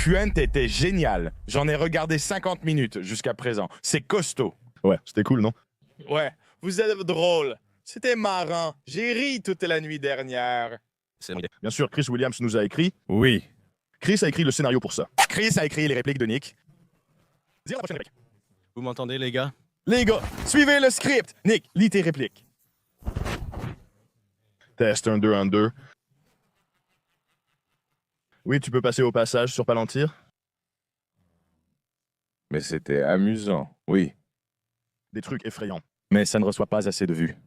Fuente était génial. J'en ai regardé 50 minutes jusqu'à présent. C'est costaud. Ouais, c'était cool, non? Ouais, vous êtes drôle. C'était marrant. J'ai ri toute la nuit dernière. Bien sûr, Chris Williams nous a écrit. Oui. Chris a écrit le scénario pour ça. Chris a écrit les répliques de Nick. Dire la prochaine réplique. Vous m'entendez, les gars? Les gars, suivez le script. Nick, lis tes répliques. Test 1, 2, 1, 2. Oui, tu peux passer au passage sur Palantir? Mais c'était amusant, oui. Des trucs effrayants. Mais ça ne reçoit pas assez de vues.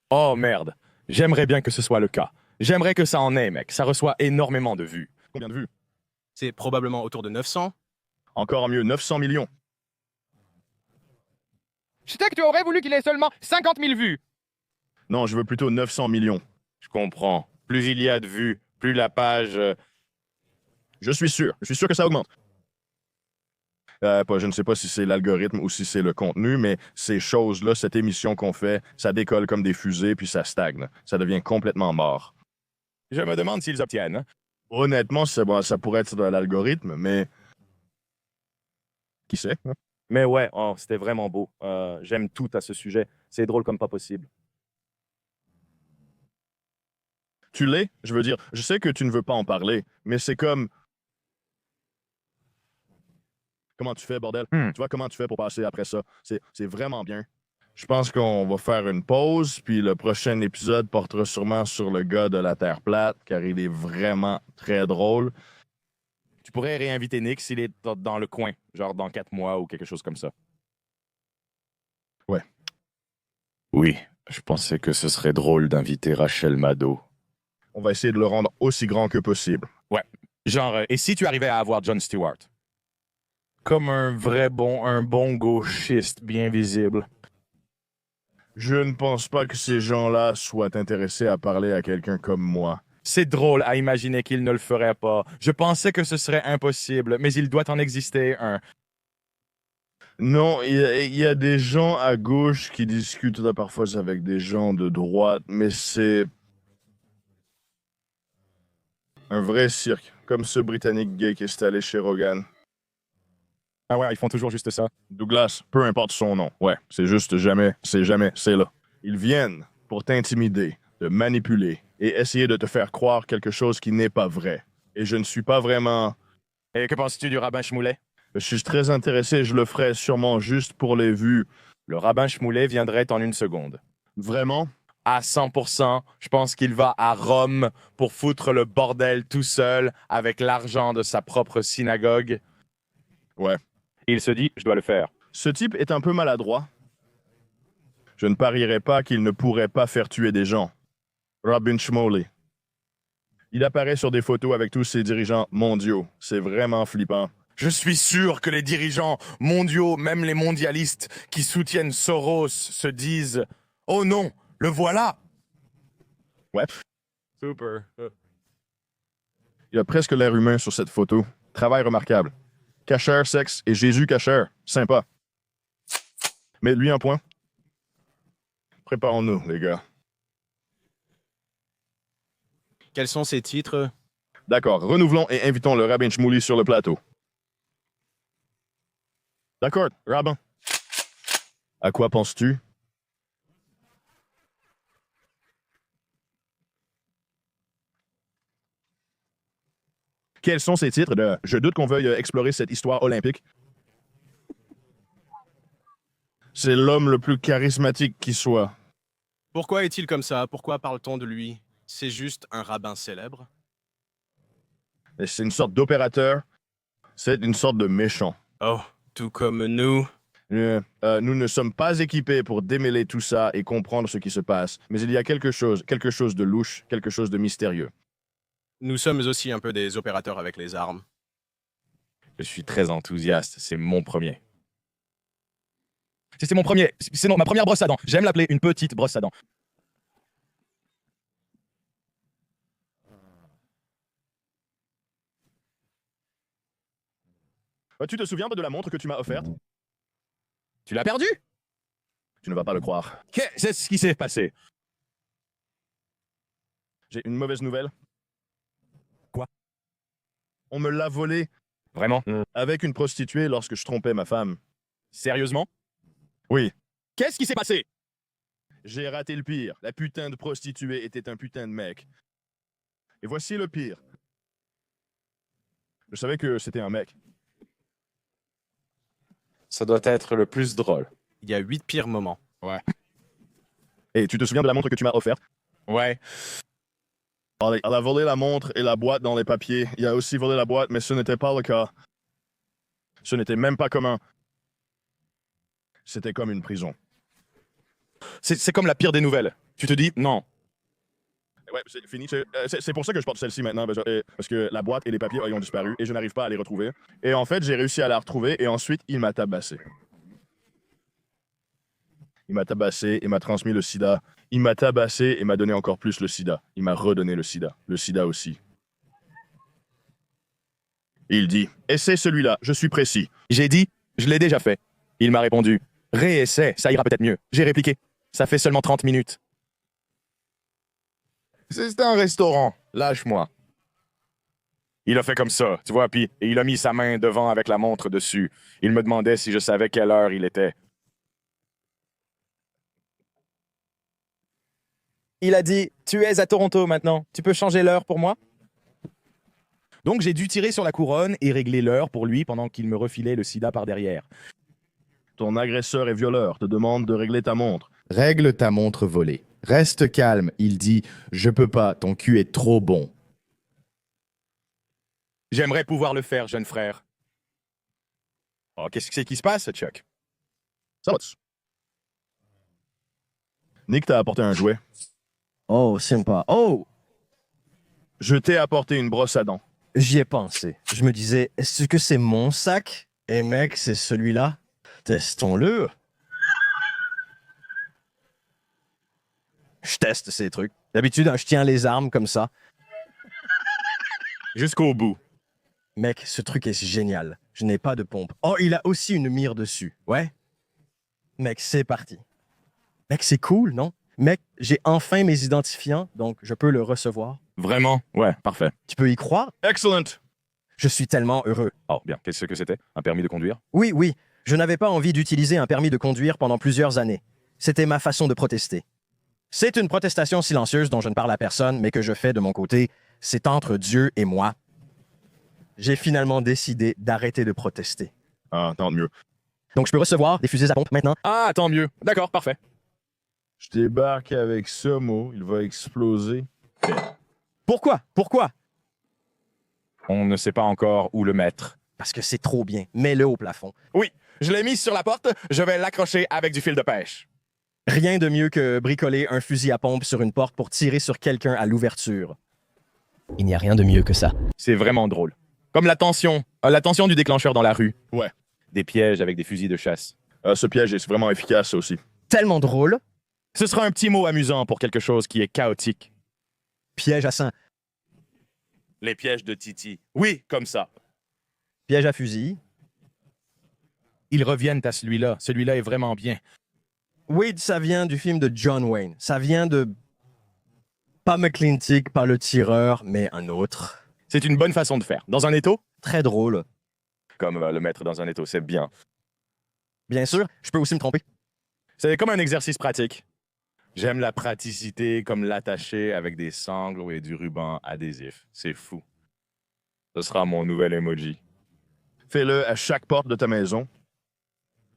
Oh merde. J'aimerais bien que ce soit le cas. J'aimerais que ça en ait, mec. Ça reçoit énormément de vues. Combien de vues? C'est probablement autour de 900. Encore mieux, 900 millions. Je sais que tu aurais voulu qu'il ait seulement 50 000 vues. Non, je veux plutôt 900 millions. Je comprends. Plus il y a de vues, plus la page... Je suis sûr que ça augmente. Je ne sais pas si c'est l'algorithme ou si c'est le contenu, mais ces choses-là, cette émission qu'on fait, ça décolle comme des fusées puis ça stagne. Ça devient complètement mort. Je me demande s'ils obtiennent. Honnêtement, ça pourrait être de l'algorithme, mais... Qui sait? Hein? Mais ouais, oh, c'était vraiment beau. J'aime tout à ce sujet. C'est drôle comme pas possible. Tu l'es? Je veux dire, je sais que tu ne veux pas en parler, mais c'est comme... Comment tu fais, bordel? Tu vois comment tu fais pour passer après ça? C'est vraiment bien. Je pense qu'on va faire une pause, puis le prochain épisode portera sûrement sur le gars de la Terre plate, car il est vraiment très drôle. Tu pourrais réinviter Nick s'il est dans le coin, genre dans 4 mois ou quelque chose comme ça. Ouais. Oui, je pensais que ce serait drôle d'inviter Rachel Maddow. On va essayer de le rendre aussi grand que possible. Ouais. Genre, et si tu arrivais à avoir Jon Stewart? Comme un bon gauchiste bien visible. Je ne pense pas que ces gens-là soient intéressés à parler à quelqu'un comme moi. C'est drôle à imaginer qu'il ne le ferait pas. Je pensais que ce serait impossible, mais il doit en exister un. Non, il y a des gens à gauche qui discutent parfois avec des gens de droite, mais c'est un vrai cirque, comme ce Britannique gay qui est installé chez Rogan. Ah ouais, ils font toujours juste ça. Douglas, peu importe son nom, ouais, c'est juste jamais, c'est là. Ils viennent pour t'intimider, te manipuler et essayer de te faire croire quelque chose qui n'est pas vrai. Et je ne suis pas vraiment... Et que penses-tu du rabbin Shmoulet? Je suis très intéressé, je le ferai sûrement juste pour les vues. Le rabbin Shmoulet viendrait en 1 seconde. Vraiment? À 100%, je pense qu'il va à Rome pour foutre le bordel tout seul avec l'argent de sa propre synagogue. Ouais. Il se dit, je dois le faire. Ce type est un peu maladroit. Je ne parierais pas qu'il ne pourrait pas faire tuer des gens. Robin Shmuley. Il apparaît sur des photos avec tous ses dirigeants mondiaux. C'est vraiment flippant. Je suis sûr que les dirigeants mondiaux, même les mondialistes qui soutiennent Soros, se disent « Oh non, le voilà !» Ouais. Super. Il a presque l'air humain sur cette photo. Travail remarquable. Cachère, sexe et Jésus cachère. Sympa. Mais lui un point. Préparons-nous, les gars. Quels sont ces titres? D'accord, renouvelons et invitons le rabbin Shmuley sur le plateau. D'accord, rabbin. À quoi penses-tu? Quels sont ces titres de... Je doute qu'on veuille explorer cette histoire olympique. C'est l'homme le plus charismatique qui soit. Pourquoi est-il comme ça? Pourquoi parle-t-on de lui? C'est juste un rabbin célèbre? Et c'est une sorte d'opérateur. C'est une sorte de méchant. Oh, tout comme nous. Nous ne sommes pas équipés pour démêler tout ça et comprendre ce qui se passe. Mais il y a quelque chose de louche, quelque chose de mystérieux. Nous sommes aussi un peu des opérateurs avec les armes. Je suis très enthousiaste, c'est mon premier. C'est mon premier, c'est ma première brosse à dents. J'aime l'appeler une petite brosse à dents. Tu te souviens de la montre que tu m'as offerte? Tu l'as perdu? Tu ne vas pas le croire. Qu'est-ce qui s'est passé? J'ai une mauvaise nouvelle. Quoi? On me l'a volé Vraiment? avec une prostituée lorsque je trompais ma femme. Sérieusement? Oui. Qu'est-ce qui s'est passé? J'ai raté le pire. La putain de prostituée était un putain de mec. Et voici le pire. Je savais que c'était un mec. Ça doit être le plus drôle. Il y a 8 pires moments. Et tu te souviens de la montre que tu m'as offerte? Ouais. Elle a volé la montre et la boîte dans les papiers. Il a aussi volé la boîte, mais ce n'était pas le cas. Ce n'était même pas commun. C'était comme une prison. C'est comme la pire des nouvelles. Tu te dis, non. Ouais, c'est fini. C'est pour ça que je porte celle-ci maintenant, parce que la boîte et les papiers ont disparu et je n'arrive pas à les retrouver. Et en fait, j'ai réussi à la retrouver et ensuite, il m'a tabassé. Il m'a tabassé et m'a transmis le sida. Il m'a tabassé et m'a donné encore plus le sida. Il m'a redonné le sida. Le sida aussi. Il dit, essaie celui-là, je suis précis. J'ai dit, je l'ai déjà fait. Il m'a répondu, réessaie, ça ira peut-être mieux. J'ai répliqué, ça fait seulement 30 minutes. C'était un restaurant, lâche-moi. Il a fait comme ça, tu vois, puis il a mis sa main devant avec la montre dessus. Il me demandait si je savais quelle heure il était. Il a dit « Tu es à Toronto maintenant, tu peux changer l'heure pour moi ?» Donc j'ai dû tirer sur la couronne et régler l'heure pour lui pendant qu'il me refilait le sida par derrière. Ton agresseur et violeur te demande de régler ta montre. Règle ta montre volée. Reste calme, il dit « Je peux pas, ton cul est trop bon. J'aimerais pouvoir le faire, jeune frère. Oh, qu'est-ce que c'est qui se passe, Chuck? Ça va-tu? Nick t'a apporté un jouet. Oh, sympa. Oh, Je t'ai apporté une brosse à dents. j'y ai pensé. Je me disais, est-ce que c'est mon sac? Et mec, c'est celui-là. Testons-le. Je teste ces trucs. D'habitude, je tiens les armes comme ça. Jusqu'au bout. Mec, ce truc est génial. Je n'ai pas de pompe. Oh, il a aussi une mire dessus. Ouais. Mec, c'est parti. Mec, c'est cool, non? Mec, j'ai enfin mes identifiants, donc je peux le recevoir. Vraiment? Ouais, parfait. Tu peux y croire? Excellent! Je suis tellement heureux. Oh, bien. Qu'est-ce que c'était? Un permis de conduire? Oui, oui. Je n'avais pas envie d'utiliser un permis de conduire pendant plusieurs années. C'était ma façon de protester. C'est une protestation silencieuse dont je ne parle à personne, mais que je fais de mon côté. C'est entre Dieu et moi. J'ai finalement décidé d'arrêter de protester. Ah, tant mieux. Donc je peux recevoir des fusées à pompe maintenant. Ah, tant mieux. D'accord, parfait. Je débarque avec ça, Mo. Il va exploser. Pourquoi? Pourquoi? On ne sait pas encore où le mettre. Parce que c'est trop bien. Mets-le au plafond. Oui, je l'ai mis sur la porte. Je vais l'accrocher avec du fil de pêche. Rien de mieux que bricoler un fusil à pompe sur une porte pour tirer sur quelqu'un à l'ouverture. Il n'y a rien de mieux que ça. C'est vraiment drôle. Comme la tension du déclencheur dans la rue. Ouais. Des pièges avec des fusils de chasse. Ce piège est vraiment efficace, ça aussi. Tellement drôle. Ce sera un petit mot amusant pour quelque chose qui est chaotique. Piège à sang. Les pièges de Titi. Oui, comme ça. Piège à fusil. Ils reviennent à celui-là. Celui-là est vraiment bien. Oui, ça vient du film de John Wayne. Ça vient de... Pas McClintic, pas le tireur, mais un autre. C'est une bonne façon de faire. Dans un étau? Très drôle. Comme le mettre dans un étau, c'est bien. Bien sûr, je peux aussi me tromper. C'est comme un exercice pratique. J'aime la praticité comme l'attacher avec des sangles et du ruban adhésif. C'est fou. Ce sera mon nouvel emoji. Fais-le à chaque porte de ta maison.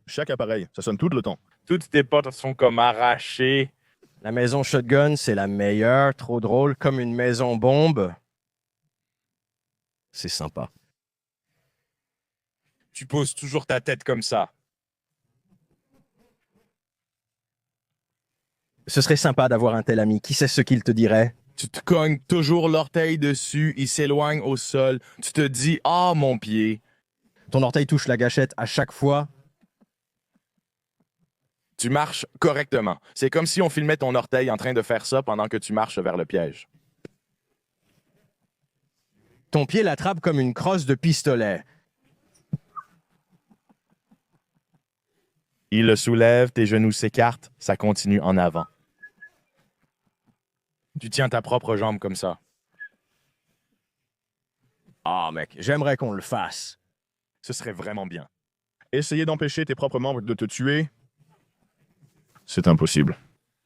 Chaque appareil. Ça sonne tout le temps. Toutes tes potes sont comme arrachées. La maison shotgun, c'est la meilleure. Trop drôle. Comme une maison bombe. C'est sympa. Tu poses toujours ta tête comme ça. Ce serait sympa d'avoir un tel ami. Qui sait ce qu'il te dirait? Tu te cognes toujours l'orteil dessus, il s'éloigne au sol. Tu te dis « Ah, mon pied! Ton orteil touche la gâchette à chaque fois. » Tu marches correctement. C'est comme si on filmait ton orteil en train de faire ça pendant que tu marches vers le piège. Ton pied l'attrape comme une crosse de pistolet. Il le soulève, tes genoux s'écartent, ça continue en avant. Tu tiens ta propre jambe comme ça. Ah, mec, j'aimerais qu'on le fasse. Ce serait vraiment bien. Essayer d'empêcher tes propres membres de te tuer, c'est impossible.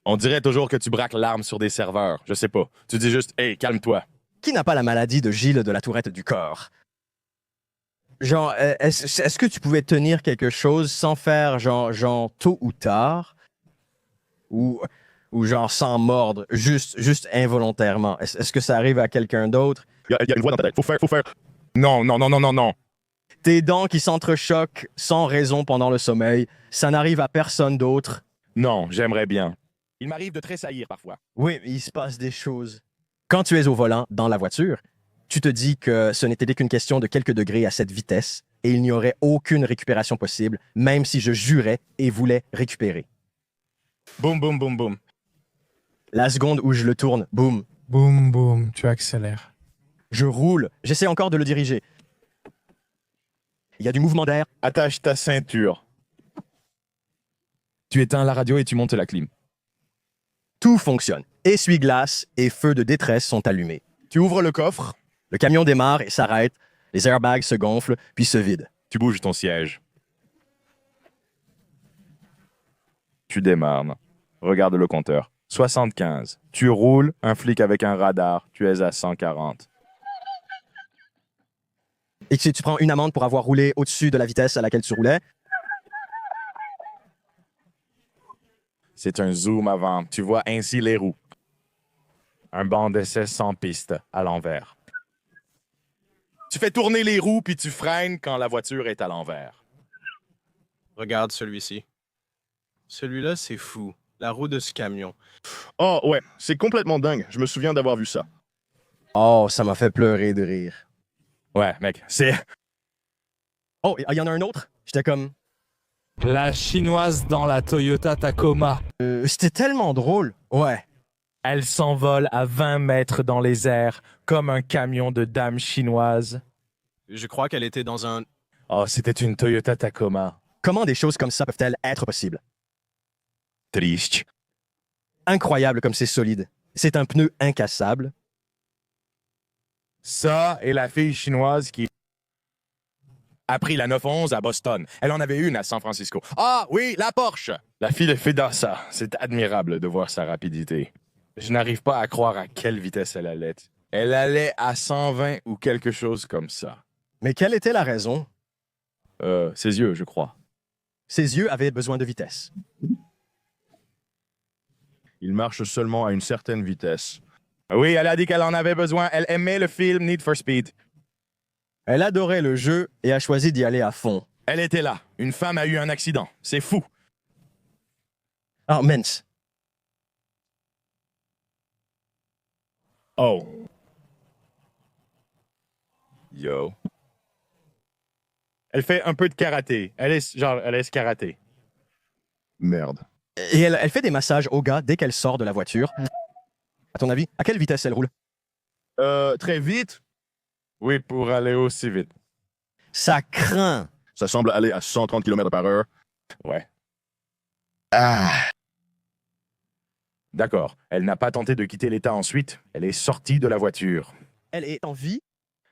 On dirait toujours que tu braques l'arme sur des serveurs. Je sais pas. Tu dis juste, hey, calme-toi. Qui n'a pas la maladie de Gilles de la Tourette du corps? Genre, est-ce que tu pouvais tenir quelque chose sans faire genre tôt ou tard? Ou genre sans mordre, juste involontairement? Est-ce que ça arrive à quelqu'un d'autre? Il y a une voix dans ta tête. Faut faire. Non, non, non, non, non, non. Tes dents qui s'entrechoquent sans raison pendant le sommeil, ça n'arrive à personne d'autre. Non, j'aimerais bien. Il m'arrive de tressaillir parfois. Oui, il se passe des choses. Quand tu es au volant, dans la voiture, tu te dis que ce n'était qu'une question de quelques degrés à cette vitesse et il n'y aurait aucune récupération possible, même si je jurais et voulais récupérer. Boum, boum, boum, boum. La seconde où je le tourne, boum, Boum, boum, tu accélères. je roule, j'essaie encore de le diriger. Il y a du mouvement d'air. Attache ta ceinture. Tu éteins la radio et tu montes la clim. Tout fonctionne. Essuie-glace et feux de détresse sont allumés. Tu ouvres le coffre. Le camion démarre et s'arrête. Les airbags se gonflent, puis se vident. Tu bouges ton siège. Tu démarres. Regarde le compteur. 75. Tu roules, un flic avec un radar. Tu es à 140. Et tu prends une amende pour avoir roulé au-dessus de la vitesse à laquelle tu roulais. C'est un zoom avant. Tu vois ainsi les roues. Un banc d'essai sans piste, à l'envers. Tu fais tourner les roues puis tu freines quand la voiture est à l'envers. Regarde celui-ci. Celui-là, c'est fou. La roue de ce camion. Oh ouais, c'est complètement dingue. Je me souviens d'avoir vu ça. Oh, ça m'a fait pleurer de rire. Ouais, mec, c'est... Oh, il y en a un autre? J'étais comme... La chinoise dans la Toyota Tacoma. C'était tellement drôle. Ouais. Elle s'envole à 20 mètres dans les airs, comme un camion de dames chinoises. Je crois qu'elle était dans un... Oh, c'était une Toyota Tacoma. Comment des choses comme ça peuvent-elles être possibles? Triste. Incroyable comme c'est solide. C'est un pneu incassable. Ça et la fille chinoise qui a pris la 911 à Boston. Elle en avait une à San Francisco. Ah oui, la Porsche! La fille de Fedasa. C'est admirable de voir sa rapidité. Je n'arrive pas à croire à quelle vitesse elle allait. Elle allait à 120 ou quelque chose comme ça. Mais quelle était la raison? Ses yeux, je crois. Ses yeux avaient besoin de vitesse. Il marche seulement à une certaine vitesse. Oui, elle a dit qu'elle en avait besoin. Elle aimait le film Need for Speed. Elle adorait le jeu et a choisi d'y aller à fond. Elle était là. Une femme a eu un accident. C'est fou. Ah, mince. Oh. Yo. Elle fait un peu de karaté. Elle est karaté. Merde. Et elle fait des massages au gars dès qu'elle sort de la voiture. À ton avis, à quelle vitesse elle roule? Très vite, Oui, pour aller aussi vite. Ça craint. ça semble aller à 130 km/h. Ouais. Ah. D'accord. Elle n'a pas tenté de quitter l'État ensuite. Elle est sortie de la voiture. Elle est en vie?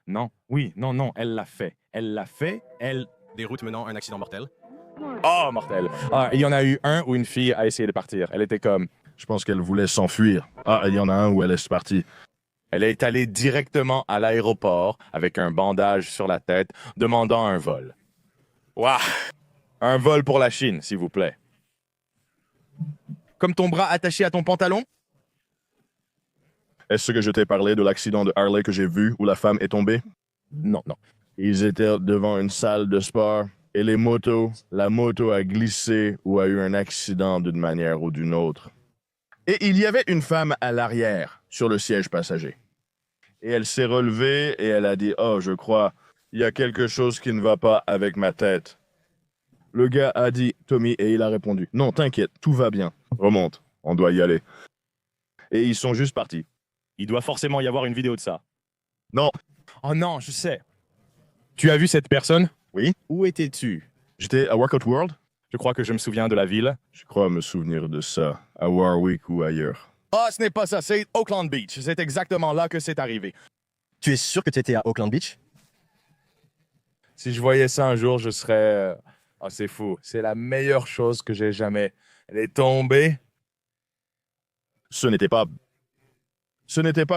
Non. Oui, non, non. Elle l'a fait. Elle l'a fait. Elle... Des routes menant à un accident mortel. Oh, mortel. Ah, il y en a eu un où une fille a essayé de partir. Elle était comme... Je pense qu'elle voulait s'enfuir. Ah, il y en a un où elle est partie. Elle est allée directement à l'aéroport avec un bandage sur la tête, demandant un vol. Waouh! Un vol pour la Chine, s'il vous plaît. Comme ton bras attaché à ton pantalon? Est-ce que je t'ai parlé de l'accident de Harley que j'ai vu où la femme est tombée? Non, non. Ils étaient devant une salle de sport et la moto a glissé ou a eu un accident d'une manière ou d'une autre. Et il y avait une femme à l'arrière, sur le siège passager. Et elle s'est relevée et elle a dit « Oh, je crois, il y a quelque chose qui ne va pas avec ma tête. » Le gars a dit « Tommy » et il a répondu « Non, t'inquiète, tout va bien. Remonte, on doit y aller. » Et ils sont juste partis. Il doit forcément y avoir une vidéo de ça. Non, Oh non, je sais. Tu as vu cette personne? Oui. Où étais-tu? j'étais à Workout World. Je crois que je me souviens de la ville. Je crois me souvenir de ça, à Warwick ou ailleurs. Ah, ce n'est pas ça, c'est Oakland Beach. C'est exactement là que c'est arrivé. Tu es sûr que tu étais à Oakland Beach? Si je voyais ça un jour, je serais... Oh, c'est fou. C'est la meilleure chose que j'ai jamais. Elle est tombée. Ce n'était pas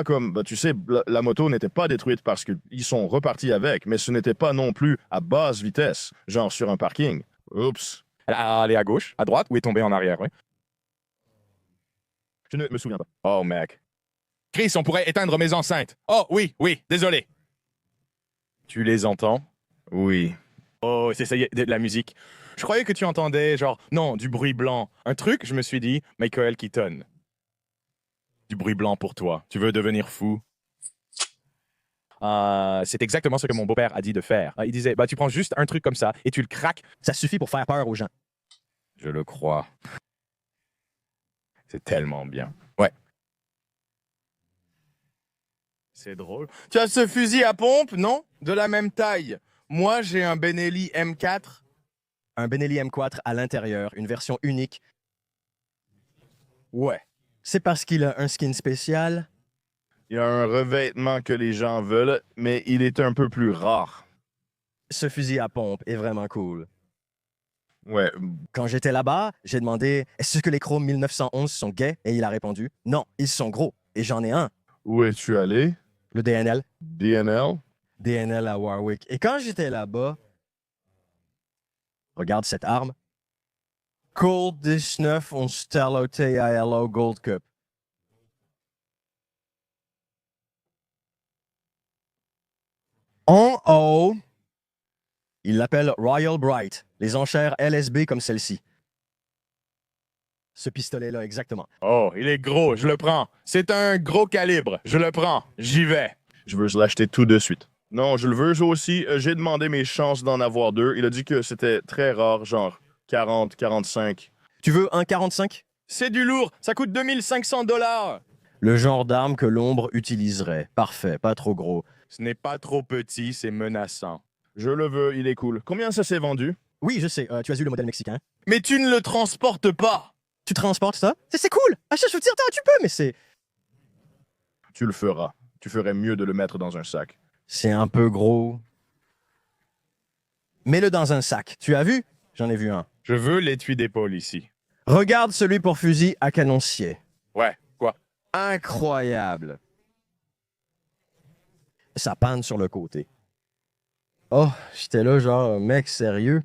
comme, bah, tu sais, la moto n'était pas détruite parce qu'ils sont repartis avec, mais ce n'était pas non plus à basse vitesse, genre sur un parking. Oups. Elle est à gauche, à droite, ou est tombée en arrière, oui? Je ne me souviens pas. Oh, mec. Chris, on pourrait éteindre mes enceintes. Oh, oui, désolé. Tu les entends? Oui. Oh, c'est ça y est, de la musique. Je croyais que tu entendais, genre, non, du bruit blanc. Un truc, je me suis dit, Michael Keaton. Du bruit blanc pour toi. Tu veux devenir fou? C'est exactement ce que mon beau-père a dit de faire. Il disait, bah, tu prends juste un truc comme ça et tu le craques. Ça suffit pour faire peur aux gens. Je le crois. C'est tellement bien. Ouais. C'est drôle. Tu as ce fusil à pompe, non? De la même taille. Moi, j'ai un Benelli M4. Un Benelli M4 à l'intérieur, une version unique. Ouais. C'est parce qu'il a un skin spécial. Il y a un revêtement que les gens veulent, mais il est un peu plus rare. Ce fusil à pompe est vraiment cool. Ouais. Quand j'étais là-bas, j'ai demandé « Est-ce que les chromes 1911 sont gays? » Et il a répondu « Non, ils sont gros. Et j'en ai un. Où es-tu allé? Le DNL. DNL? DNL à Warwick. Et quand j'étais là-bas, regarde cette arme. Cold 19 on Stalo TILO Gold Cup. En haut, il l'appelle Royal Bright. Les enchères LSB comme celle-ci. Ce pistolet-là, exactement. Oh, il est gros, je le prends. C'est un gros calibre, je le prends. J'y vais. Je veux l'acheter tout de suite. Non, je le veux, moi aussi. J'ai demandé mes chances d'en avoir deux. Il a dit que c'était très rare, genre 40, 45. Tu veux un 45? C'est du lourd, ça coûte 2500 $. Le genre d'arme que l'ombre utiliserait. Parfait, pas trop gros. Ce n'est pas trop petit, c'est menaçant. Je le veux, il est cool. Combien ça s'est vendu? Oui, je sais, tu as vu le modèle mexicain. Mais tu ne le transportes pas. Tu transportes ça? C'est cool! Ah, je veux dire, tu peux, mais c'est... Tu le feras. Tu ferais mieux de le mettre dans un sac. C'est un peu gros. Mets-le dans un sac. Tu as vu? J'en ai vu un. Je veux l'étui d'épaule ici. Regarde celui pour fusil à canoncier. Ouais, quoi? Incroyable. Ça panne sur le côté. Oh, j'étais là genre, mec, sérieux?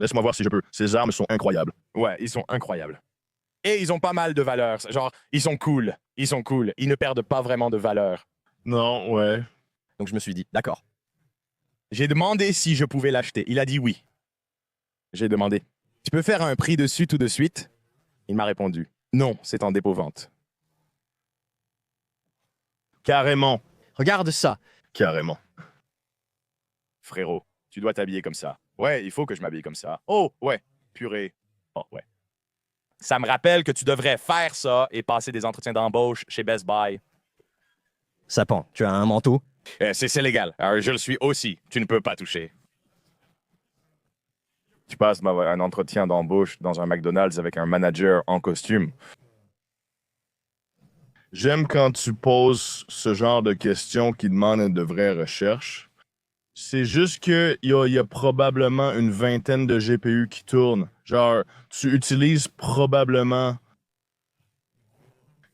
Laisse-moi voir si je peux. Ces armes sont incroyables. Ouais, ils sont incroyables. Et ils ont pas mal de valeur. Genre, ils sont cool. Ils sont cool. Ils ne perdent pas vraiment de valeur. Non, ouais. Donc je me suis dit, d'accord. J'ai demandé si je pouvais l'acheter. Il a dit oui. J'ai demandé, tu peux faire un prix dessus tout de suite? Il m'a répondu, non, c'est en dépôt-vente. Carrément. Regarde ça. Carrément. Frérot, tu dois t'habiller comme ça. Ouais, il faut que je m'habille comme ça. Oh, ouais, purée. Oh, ouais. Ça me rappelle que tu devrais faire ça et passer des entretiens d'embauche chez Best Buy. Sapon, tu as un manteau? C'est légal. Alors, je le suis aussi. Tu ne peux pas toucher. Tu passes un entretien d'embauche dans un McDonald's avec un manager en costume. J'aime quand tu poses ce genre de questions qui demandent de vraies recherches. C'est juste qu'il y a probablement une vingtaine de GPU qui tournent. Genre, tu utilises probablement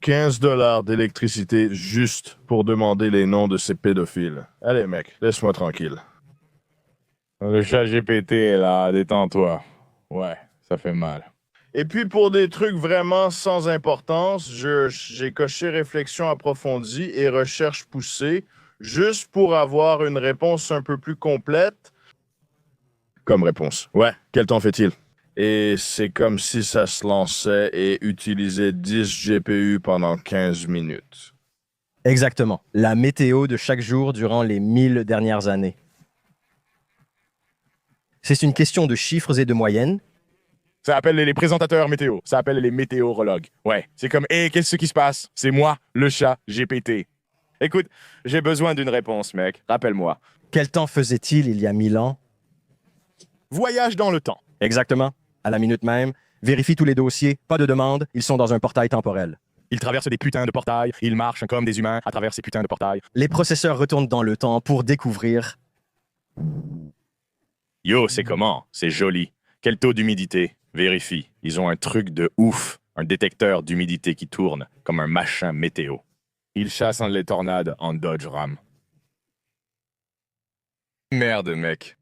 15 $ d'électricité juste pour demander les noms de ces pédophiles. Allez, mec, laisse-moi tranquille. Le chat GPT est là, détends-toi. Ouais, ça fait mal. Et puis, pour des trucs vraiment sans importance, j'ai coché réflexion approfondie et recherche poussée, juste pour avoir une réponse un peu plus complète. Comme réponse. Ouais, quel temps fait-il? Et c'est comme si ça se lançait et utilisait 10 GPU pendant 15 minutes. Exactement. La météo de chaque jour durant les 1000 dernières années. C'est une question de chiffres et de moyennes. Ça appelle les présentateurs météo. Ça appelle les météorologues. Ouais, c'est comme, hé, qu'est-ce qui se passe? C'est moi, le chat GPT. Écoute, j'ai besoin d'une réponse, mec. Rappelle-moi. Quel temps faisait-il il y a 1000 ans? Voyage dans le temps. Exactement. À la minute même. Vérifie tous les dossiers. Pas de demande. Ils sont dans un portail temporel. Ils traversent des putains de portails. Ils marchent comme des humains à travers ces putains de portails. Les processeurs retournent dans le temps pour découvrir Yo, c'est comment? C'est joli. Quel taux d'humidité? Vérifie. Ils ont un truc de ouf. Un détecteur d'humidité qui tourne, comme un machin météo. Ils chassent les tornades en Dodge Ram. Merde, mec.